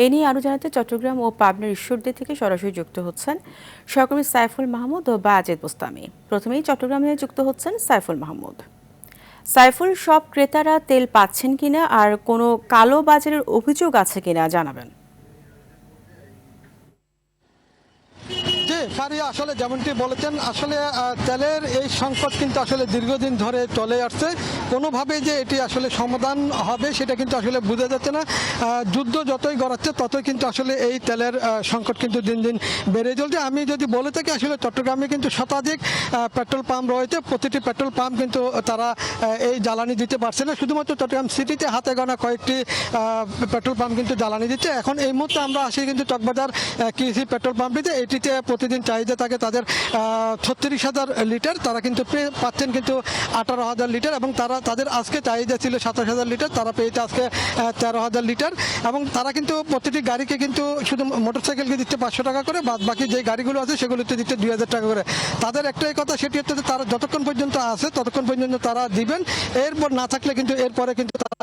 এ নিয়ে আরও জানাতে চট্টগ্রাম ও পাবনার ঈশ্বরদী থেকে সরাসরি যুক্ত হচ্ছেন সহকর্মী সাইফুল মাহমুদ ও বাজেদ বোস্তামি। প্রথমেই চট্টগ্রামে যুক্ত হচ্ছেন সাইফুল মাহমুদ। সাইফুল, সব ক্রেতারা তেল পাচ্ছেন কিনা আর কোনো কালো বাজারের অভিযোগ আছে কিনা জানাবেন। ফারিয়া, আসলে যেমনটি বলেছেন, আসলে তেলের এই সংকট কিন্তু আসলে দীর্ঘদিন ধরে চলে আসছে। কোনোভাবে যে এটি আসলে সমাধান হবে সেটা কিন্তু আসলে বোঝা যাচ্ছে না। যুদ্ধ যতই গড়াচ্ছে ততই কিন্তু আসলে এই তেলের সংকট কিন্তু দিন দিন বেড়ে চলছে। আমি যদি বলে থাকি, আসলে চট্টগ্রামে কিন্তু শতাধিক পেট্রোল পাম্প রয়েছে। প্রতিটি পেট্রোল পাম্প কিন্তু তারা এই জ্বালানি দিতে পারছে না। শুধুমাত্র চট্টগ্রাম সিটিতে হাতে গোনা কয়েকটি পেট্রোল পাম্প কিন্তু জ্বালানি দিচ্ছে। এখন এই মুহূর্তে আমরা আসি কিন্তু চকবাজার কৃষি পেট্রোল পাম্পটিতে। এটিতে প্রতিদিন চাহিদা থাকে তাদের 36,000 লিটার, তারা কিন্তু পাচ্ছেন কিন্তু 18,000 লিটার, এবং তাদের আজকে চাহিদা ছিল 27,000 লিটার, তারা পেয়েছে আজকে 13,000 লিটার। এবং তারা কিন্তু প্রতিটি গাড়িকে কিন্তু শুধু মোটরসাইকেলকে দিচ্ছে 500 টাকা করে, বাদ বাকি যে গাড়িগুলো আছে সেগুলোতে দিচ্ছে 2,000 টাকা করে। তাদের একটাই কথা, সেটি হচ্ছে যে তারা যতক্ষণ পর্যন্ত আছে ততক্ষণ পর্যন্ত তারা দিবেন, এরপর না থাকলে কিন্তু এরপরে কিন্তু তারা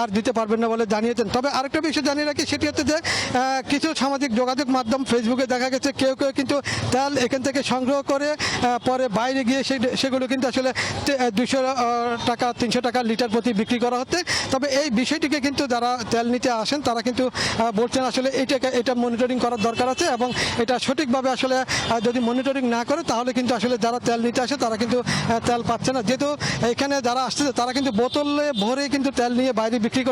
আর দিতে পারবেন না বলে জানিয়েছেন। তবে আরেকটা বিষয় জানিয়ে রাখি, সেটি হচ্ছে যে কিছু সামাজিক যোগাযোগ মাধ্যম ফেসবুকে দেখা গেছে কেউ কেউ কিন্তু তেল এখান থেকে সংগ্রহ করে পরে বাইরে গিয়ে সেগুলো কিন্তু আসলে 200 টাকা 300 টাকা লিটার প্রতি বিক্রি করা হচ্ছে। তবে এই বিষয়টিকে কিন্তু যারা তেল নিতে আসেন তারা কিন্তু বলছেন আসলে এটা মনিটরিং করার দরকার আছে, এবং এটা সঠিকভাবে আসলে যদি মনিটরিং না করে তাহলে কিন্তু আসলে যারা তেল নিতে আসে তারা কিন্তু তেল পাচ্ছে না। যেহেতু এখানে যারা আসছে তারা কিন্তু বোতলে ভরে কিন্তু তেল নিয়ে বাইরে বিক্রি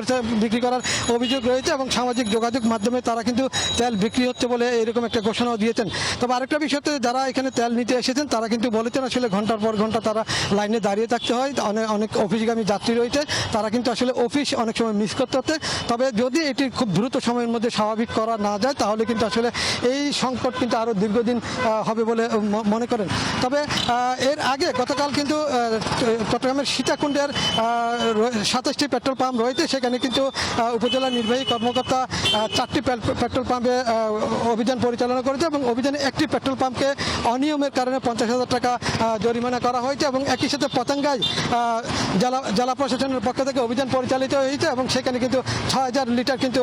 করার অভিযোগ রয়েছে, এবং সামাজিক যোগাযোগ মাধ্যমে তারা কিন্তু তেল বিক্রি হচ্ছে বলে এরকম একটা ঘোষণাও দিয়েছেন। তবে আরেকটা বিষয়তে যারা এখানে তেল নিতে এসেছেন তারা কিন্তু বলেছেন আসলে ঘন্টার পর ঘন্টা তারা লাইনে দাঁড়িয়ে থাকতে হয়। অনেক অফিসগামী যাত্রী রয়েছে, তারা কিন্তু আসলে অফিস অনেক সময় মিস করতে হচ্ছে। তবে যদি এটি খুব দ্রুত সময়ের মধ্যে স্বাভাবিক করা না যায় তাহলে কিন্তু আসলে এই সংকট কিন্তু আরও দীর্ঘদিন হবে বলে মনে করেন। তবে এর আগে গতকাল কিন্তু চট্টগ্রামের সীতাকুণ্ডের 27টি পেট্রোল পাম্প রয়েছে, সেখানে কিন্তু উপজেলা নির্বাহী কর্মকর্তা 4টি পেট্রোল পাম্পে অভিযান পরিচালনা করেছে, এবং অভিযানে একটি পেট্রোল পাম্পকে অনিয়মের কারণে 50,000 টাকা জরিমানা করা হয়েছে। এবং একই সাথে পতেঙ্গায় জেলা প্রশাসনের পক্ষ থেকে অভিযান পরিচালিত হয়েছে, এবং সেখানে কিন্তু 6,000 লিটার কিন্তু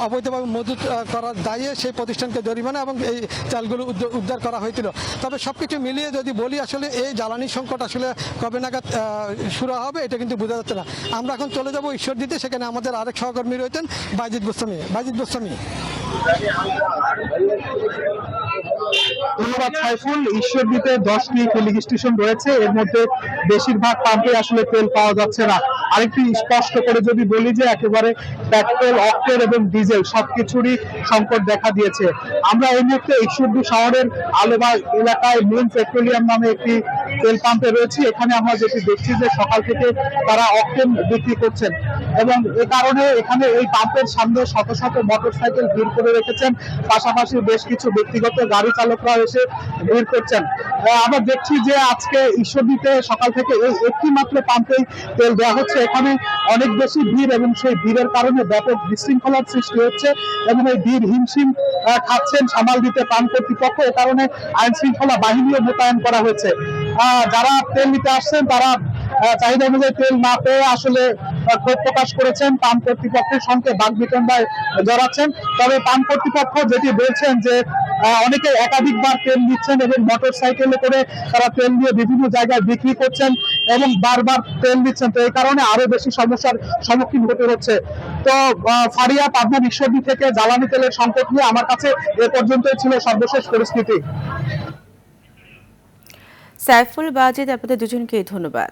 অবৈধভাবে মজুত করার দায়ে সেই প্রতিষ্ঠানকে জরিমানা এবং এই চালগুলো উদ্ধার করা হয়েছিল। তবে সবকিছু মিলিয়ে যদি বলি, আসলে এই জ্বালানি সংকট আসলে কবে নাগাদ শুরু হবে এটা কিন্তু বোঝা যাচ্ছে না। আমরা এখন চলে যাব ঈশ্বরদীতে, সেখানে আমাদের আরেক সহকর্মী রয়েছেন বাজিদ বোস্তামি। ধন্যবাদ সাইফুল। ঈশ্বরদীতে 10টি ফিলিং স্টেশন রয়েছে, এর মধ্যে বেশিরভাগ পাম্পে আসলে তেল পাওয়া যাচ্ছে না। আরেকটি স্পষ্ট করে যদি বলি যে একেবারে পেট্রোল, অক্টেন এবং ডিজেল সবকিছুরই সংকট দেখা দিয়েছে। আমরা এই মুহূর্তে ঈশ্বরদী শহরের আলেবাগ এলাকায় মেন পেট্রোলিয়াম নামে একটি তেল পাম্পে রয়েছি। এখানে আমরা যেটি দেখছি যে সকাল থেকে তারা অক্টেন বিক্রি করছেন, এবং এ কারণে এখানে এই পাম্পের সামনে শত শত মোটরসাইকেল ভিড় করে রেখেছেন, পাশাপাশি বেশ কিছু ব্যক্তিগত গাড়ি চালকরা এসে ভিড় করছেন। আমরা দেখছি যে আজকে ঈশ্বরদীতে সকাল থেকে এই একটি মাত্র পাম্পেই তেল দেওয়া হচ্ছে। এখানে অনেক বেশি ভিড়, এবং সেই ভিড়ের কারণে ব্যাপক বিশৃঙ্খলার সৃষ্টি হচ্ছে, এবং এই ভিড় হিমশিম খাচ্ছেন সামাল দিতে পাম্প কর্তৃপক্ষ। এ কারণে আইন শৃঙ্খলা বাহিনীও মোতায়েন করা হয়েছে। যারা তেল নিতে আসছেন তারা চাহিদা অনুযায়ী তেল না পেয়ে আসলে ক্ষোভ প্রকাশ করেছেন, পাম্প কর্তৃপক্ষের সঙ্গে বাগবিতণ্ডায় জড়াচ্ছেন। তবে পাম্প কর্তৃপক্ষ যেটি বলছেন যে অনেকে একাধিকবার তেল নিচ্ছেন এবং মোটর সাইকেলে করে তারা তেল নিয়ে বিভিন্ন জায়গায় বিক্রি করছেন এবং বারবার তেল নিচ্ছেন, তো এই কারণে আরো বেশি সমস্যার সম্মুখীন হতে হচ্ছে। তো ফারিয়া, পাবনা ঈশ্বরদী থেকে জ্বালানি তেলের সংকট নিয়ে আমার কাছে এ পর্যন্তই ছিল সর্বশেষ পরিস্থিতি। সাইফুল, বাজিদ, আপনাদের দুজনকেই ধন্যবাদ।